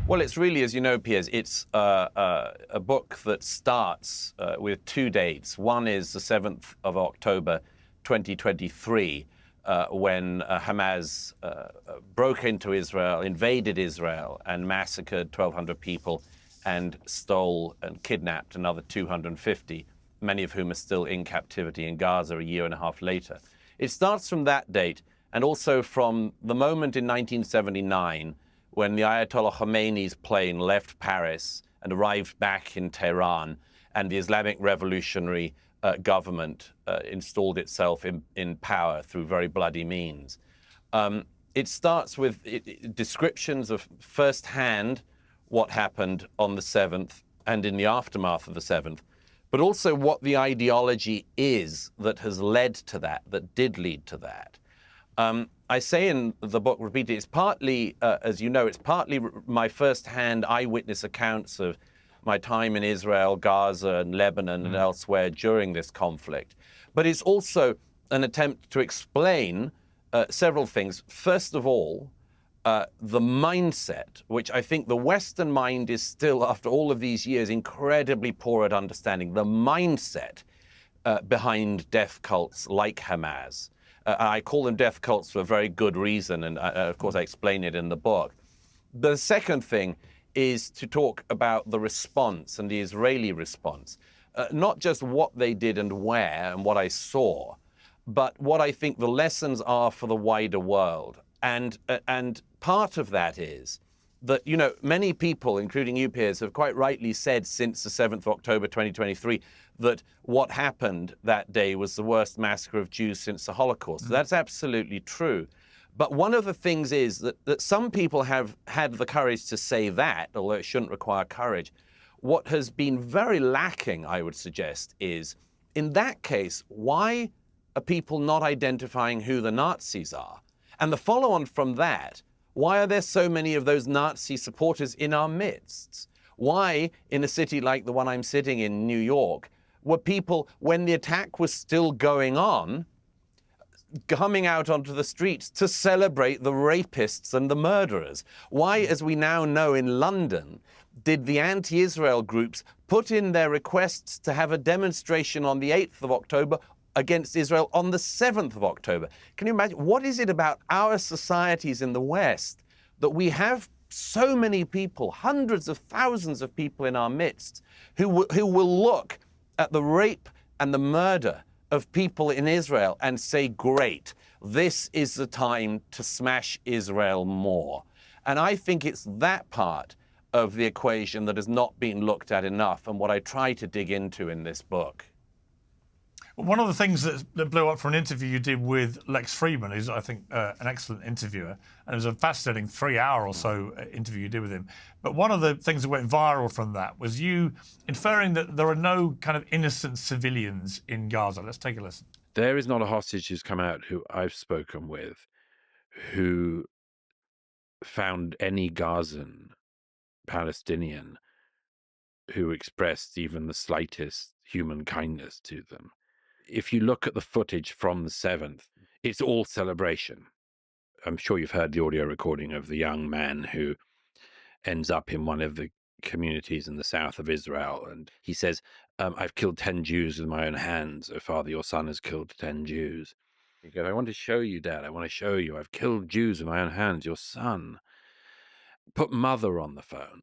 Well, it's really, as you know, Piers, it's a book that starts with two dates. One is the 7th of October, 2023, when Hamas broke into Israel, invaded Israel, and massacred 1,200 people and stole and kidnapped another 250, many of whom are still in captivity in Gaza a year and a half later. It starts from that date, and also from the moment in 1979 when the Ayatollah Khomeini's plane left Paris and arrived back in Tehran, and the Islamic Revolutionary government installed itself in power through very bloody means. It starts with descriptions of firsthand what happened on the 7th and in the aftermath of the 7th, but also what the ideology is that has led to that, that did lead to that. I say in the book repeatedly, it's partly, as you know, it's partly my first-hand eyewitness accounts of my time in Israel, Gaza, and Lebanon, and elsewhere during this conflict. But it's also an attempt to explain several things. First of all, the mindset, which I think the Western mind is still, after all of these years, incredibly poor at understanding, the mindset behind death cults like Hamas. I call them death cults for a very good reason, and of course I explain it in the book. The second thing is to talk about the response and the Israeli response, not just what they did and where and what I saw, but what I think the lessons are for the wider world. And part of that is that, you know, many people, including you, Piers, have quite rightly said since the 7th of October 2023 that what happened that day was the worst massacre of Jews since the Holocaust. That's absolutely true. But one of the things is that some people have had the courage to say that, although it shouldn't require courage. What has been very lacking, I would suggest, is, in that case, why are people not identifying who the Nazis are? And the follow-on from that, why are there so many of those Nazi supporters in our midst? Why, in a city like the one I'm sitting in, New York, were people, when the attack was still going on, coming out onto the streets to celebrate the rapists and the murderers? Why, as we now know in London, did the anti-Israel groups put in their requests to have a demonstration on the 8th of October against Israel on the 7th of October? Can you imagine? What is it about our societies in the West that we have so many people, hundreds of thousands of people in our midst, who will look at the rape and the murder of people in Israel and say, great, this is the time to smash Israel more? And I think it's that part of the equation that has not been looked at enough, and what I try to dig into in this book. One of the things that blew up from an interview you did with Lex Friedman, who's, I think, an excellent interviewer, and it was a fascinating 3-hour or so interview you did with him. But one of the things that went viral from that was you inferring that there are no kind of innocent civilians in Gaza. Let's take a listen. There is not a hostage who's come out who I've spoken with who found any Gazan Palestinian who expressed even the slightest human kindness to them. If you look at the footage from the 7th, it's all celebration. I'm sure you've heard the audio recording of the young man who ends up in one of the communities in the south of Israel. And he says, I've killed 10 Jews with my own hands. Oh, Father, your son has killed 10 Jews. He goes, I want to show you, Dad. I want to show you. I've killed Jews with my own hands. Your son. Put mother on the phone.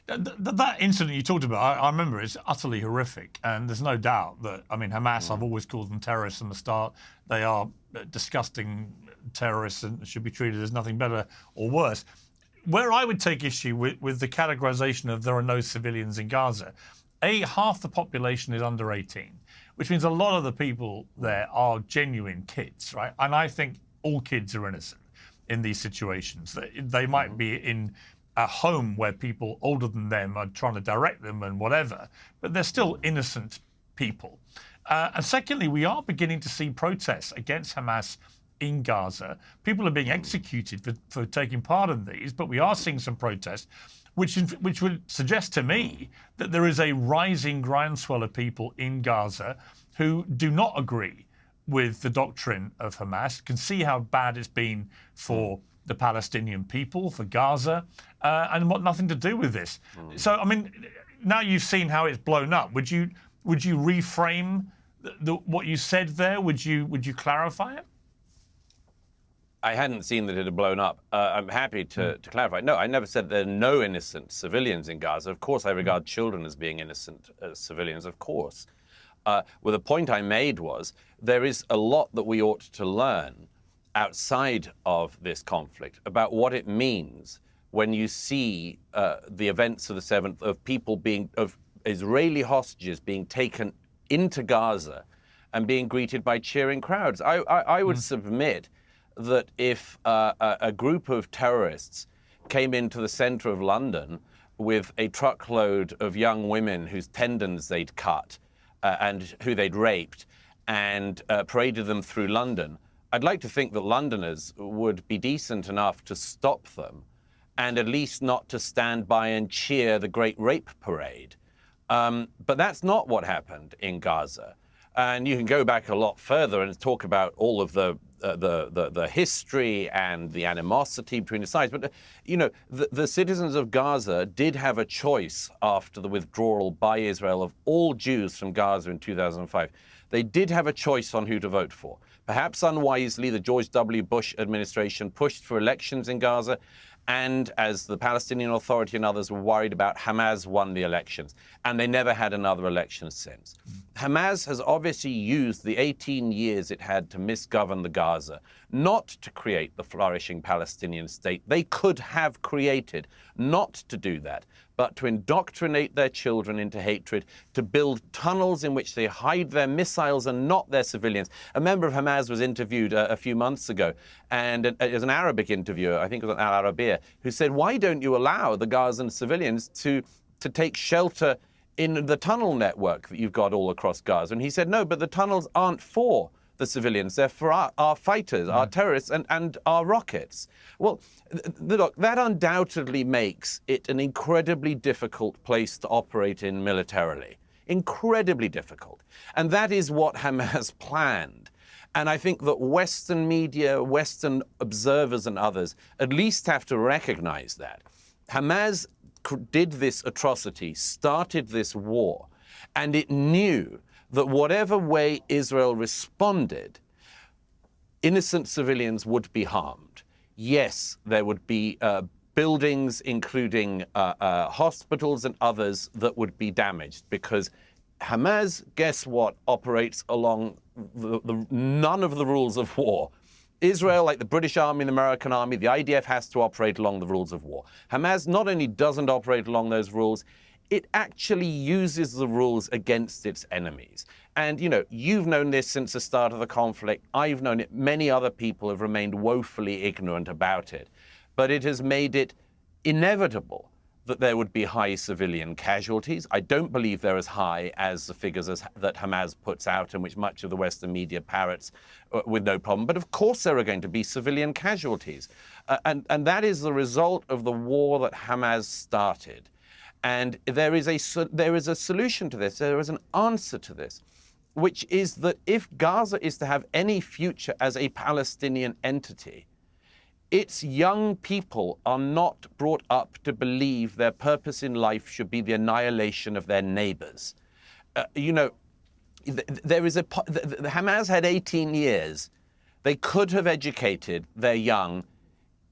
That incident you talked about, I remember, it's utterly horrific. And there's no doubt that, I mean, Hamas, I've always called them terrorists from the start. They are disgusting terrorists and should be treated as nothing better or worse. Where I would take issue with the categorization of there are no civilians in Gaza, half the population is under 18, which means a lot of the people there are genuine kids, right? And I think all kids are innocent in these situations. They might be in a home where people older than them are trying to direct them and whatever, but they're still innocent people. And secondly, we are beginning to see protests against Hamas in Gaza. People are being executed for taking part in these, but we are seeing some protests, which would suggest to me that there is a rising groundswell of people in Gaza who do not agree with the doctrine of Hamas, can see how bad it's been for the Palestinian people, for Gaza, and want nothing to do with this. So, I mean, now you've seen how it's blown up. Would you reframe what you said there? Would you clarify it? I hadn't seen that it had blown up. I'm happy to clarify. No, I never said there are no innocent civilians in Gaza. Of course, I regard children as being innocent civilians, of course. Well, the point I made was there is a lot that we ought to learn outside of this conflict about what it means when you see the events of the 7th of Israeli hostages being taken into Gaza and being greeted by cheering crowds. I would submit that if a group of terrorists came into the center of London with a truckload of young women whose tendons they'd cut and who they'd raped and paraded them through London, I'd like to think that Londoners would be decent enough to stop them and at least not to stand by and cheer the great rape parade. But that's not what happened in Gaza. And you can go back a lot further and talk about all of the history and the animosity between the sides. But, you know, the citizens of Gaza did have a choice after the withdrawal by Israel of all Jews from Gaza in 2005. They did have a choice on who to vote for. Perhaps unwisely, the George W. Bush administration pushed for elections in Gaza. And as the Palestinian Authority and others were worried about, Hamas won the elections. And they never had another election since. Hamas has obviously used the 18 years it had to misgovern the Gaza, not to create the flourishing Palestinian state they could have created, not to do that, but to indoctrinate their children into hatred, to build tunnels in which they hide their missiles and not their civilians. A member of Hamas was interviewed a few months ago, and it was an Arabic interviewer, I think it was an Al Arabiya, who said, why don't you allow the Gazan civilians to take shelter in the tunnel network that you've got all across Gaza? And he said, no, but the tunnels aren't for the civilians. They're for our fighters, our terrorists, and our rockets. Well, look, that undoubtedly makes it an incredibly difficult place to operate in militarily. Incredibly difficult. And that is what Hamas planned. And I think that Western media, Western observers and others at least have to recognize that. Hamas did this atrocity, started this war, and it knew that whatever way Israel responded, innocent civilians would be harmed. Yes, there would be buildings, including hospitals and others, that would be damaged because Hamas, guess what, operates along none of the rules of war. Israel, like the British Army and the American Army, the IDF has to operate along the rules of war. Hamas not only doesn't operate along those rules, it actually uses the rules against its enemies. And, you know, you've known this since the start of the conflict. I've known it. Many other people have remained woefully ignorant about it. But it has made it inevitable that there would be high civilian casualties. I don't believe they're as high as the figures that Hamas puts out and which much of the Western media parrots with no problem. But of course there are going to be civilian casualties. And that is the result of the war that Hamas started. And there is a solution to this. There is an answer to this, which is that if Gaza is to have any future as a Palestinian entity, its young people are not brought up to believe their purpose in life should be the annihilation of their neighbors. Hamas had 18 years. They could have educated their young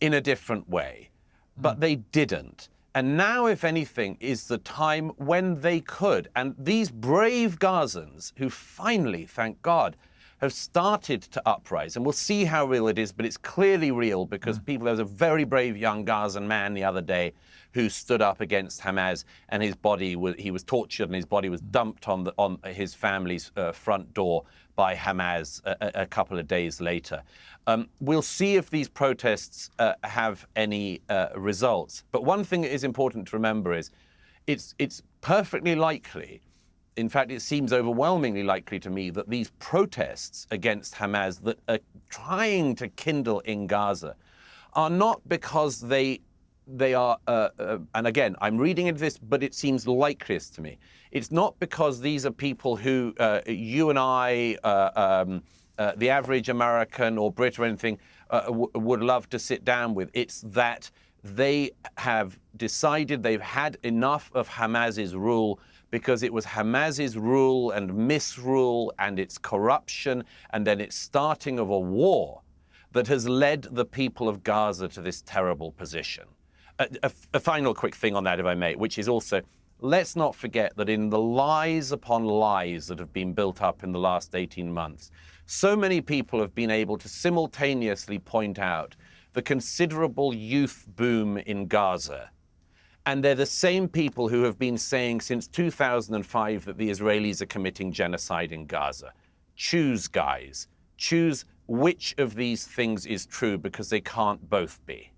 in a different way, but they didn't. And now, if anything, is the time when they could. And these brave Gazans, who finally, thank God, have started to uprise, and we'll see how real it is, but it's clearly real because there was a very brave young Gazan man the other day who stood up against Hamas, and he was tortured and his body was dumped on his family's front door by Hamas a couple of days later. We'll see if these protests have any results. But one thing that is important to remember is it's perfectly likely, in fact, it seems overwhelmingly likely to me, that these protests against Hamas that are trying to kindle in Gaza are not because they are, and again, I'm reading into this, but it seems likeliest to me. It's not because these are people who you and I, the average American or Brit or anything, would love to sit down with. It's that they have decided they've had enough of Hamas's rule, because it was Hamas's rule and misrule and its corruption and then its starting of a war that has led the people of Gaza to this terrible position. A final quick thing on that, if I may, which is also, let's not forget that in the lies upon lies that have been built up in the last 18 months, so many people have been able to simultaneously point out the considerable youth boom in Gaza. And they're the same people who have been saying since 2005 that the Israelis are committing genocide in Gaza. Choose, guys. Choose which of these things is true, because they can't both be.